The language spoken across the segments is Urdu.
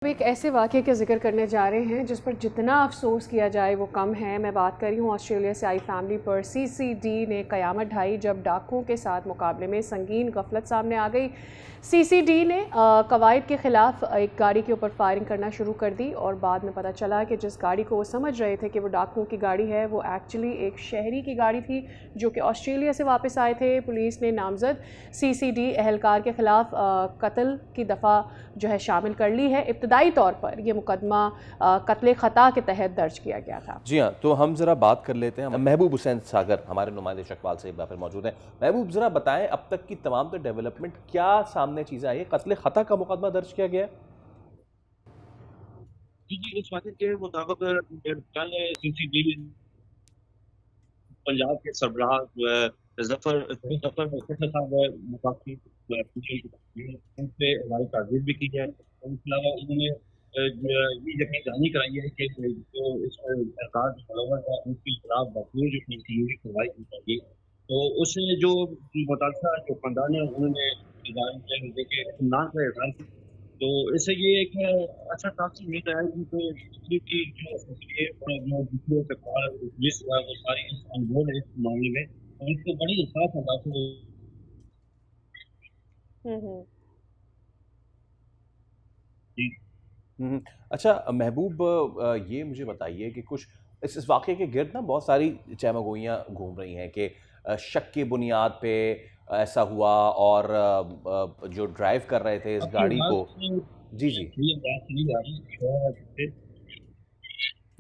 ایک ایسے واقعے کا ذکر کرنے جا رہے ہیں جس پر جتنا افسوس کیا جائے وہ کم ہے۔ میں بات کر رہی ہوں آسٹریلیا سے آئی فیملی پر۔ سی سی ڈی نے قیامت ڈھائی جب ڈاکوؤں کے ساتھ مقابلے میں سنگین غفلت سامنے آ گئی۔ سی سی ڈی نے قواعد کے خلاف ایک گاڑی کے اوپر فائرنگ کرنا شروع کر دی اور بعد میں پتہ چلا کہ جس گاڑی کو وہ سمجھ رہے تھے کہ وہ ڈاکوؤں کی گاڑی ہے وہ ایکچولی ایک شہری کی گاڑی تھی جو کہ آسٹریلیا سے واپس آئے تھے۔ پولیس نے نامزد سی سی ڈی اہلکار کے خلاف قتل کی دفعہ جو ہے شامل کر لی ہے۔ ابتدائی طور پر یہ مقدمہ قتل خطا کے تحت درج کیا گیا تھا۔ جی ہاں، تو ہم ذرا بات کر لیتے ہیں۔ محبوب حسین ساگر ہمارے نمائندے شکوال سے پھر موجود ہیں۔ محبوب ذرا بتائیں اب تک کی تمام تو ڈیولپمنٹ کیا سامنے چیزیں آئی ہے؟ قتل خطا کا مقدمہ درج کیا گیا ہے؟ جی اس واقعے کے مطابق کل سی سی ڈی پنجاب کے سربراہ جو ہے ظفر صاحب مقامی ان سے ہماری تعزیت بھی کی ہے۔ اس کے علاوہ انہوں نے یہ یقین دہانی کرائی ہے کہ جو اس سرکار جو ملوث ہے ان کے خلاف بخور جو کی کارروائی کی جائے گی۔ تو اس سے جو متاثرہ جو خاندان ہے انہوں نے اطمینان کا اظہار کیا۔ تو اس سے یہ ایک اچھا تاثر مل رہا ہے کہ جو دوسرے سرکار پولیس ہے وہ ساری انوالو ہے اس معاملے میں، اور اس کو بڑی انصاف حاصل اچھا محبوب، یہ مجھے بتائیے کہ کچھ اس واقعے کے گرد نا بہت ساری چہمگوئیاں گھوم رہی ہیں کہ شک کی بنیاد پہ ایسا ہوا اور جو ڈرائیو کر رہے تھے اس گاڑی کو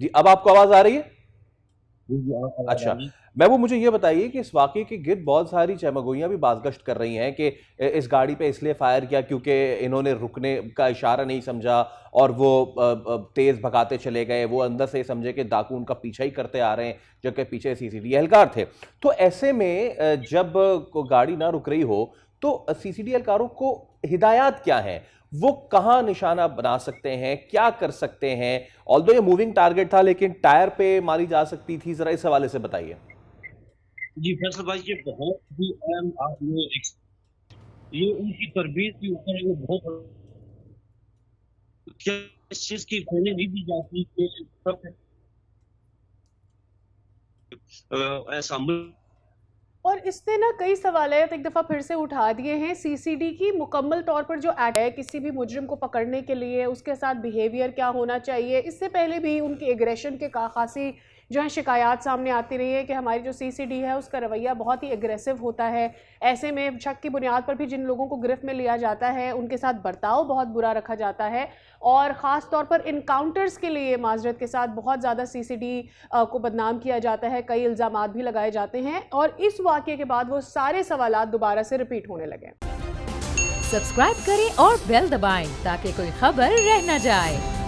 جی اب آپ کو آواز آ رہی ہے؟ اچھا محبوب، مجھے یہ بتائیے کہ اس واقعے کے گرد بہت ساری چہمگوئیاں بھی بازگشت کر رہی ہیں کہ اس گاڑی پہ اس لیے فائر کیا کیونکہ انہوں نے رکنے کا اشارہ نہیں سمجھا اور وہ تیز بھگاتے چلے گئے، وہ اندر سے سمجھے کہ ڈاکو ان کا پیچھا ہی کرتے آ رہے ہیں جبکہ پیچھے سی سی ڈی اہلکار تھے۔ تو ایسے میں جب گاڑی نہ رک رہی ہو تو سی سی ڈی اہلکاروں کو ہدایات کیا ہیں؟ وہ کہاں نشانہ بنا سکتے ہیں؟ کیا کر سکتے ہیں؟ آلدو یہ موونگ ٹارگٹ تھا لیکن ٹائر پہ ماری جا سکتی تھی، ذرا اس حوالے سے بتائیے۔ جی فیصل بھائی، یہ بہت ہی اہم آپ یہ ان کی تربیت کے اوپر یہ بہت اس چیز کی ٹریننگ نہیں دی جاتی کہ ایسا اور اس نے نا کئی سوالات ایک دفعہ پھر سے اٹھا دیے ہیں۔ سی سی ڈی کی مکمل طور پر جو ایکٹ ہے کسی بھی مجرم کو پکڑنے کے لیے اس کے ساتھ بیہیویئر کیا ہونا چاہیے، اس سے پہلے بھی ان کی ایگریشن کے خاصی جو ہے شکایات سامنے آتی رہی ہے کہ ہماری جو سی سی ڈی ہے اس کا رویہ بہت ہی ایگریسو ہوتا ہے۔ ایسے میں شک کی بنیاد پر بھی جن لوگوں کو گرفت میں لیا جاتا ہے ان کے ساتھ برتاؤ بہت برا رکھا جاتا ہے، اور خاص طور پر انکاؤنٹرز کے لیے معذرت کے ساتھ بہت زیادہ سی سی ڈی کو بدنام کیا جاتا ہے، کئی الزامات بھی لگائے جاتے ہیں، اور اس واقعے کے بعد وہ سارے سوالات دوبارہ سے ریپیٹ ہونے لگے۔ سبسکرائب کریں اور بیل دبائیں تاکہ کوئی خبر رہ نہ جائے۔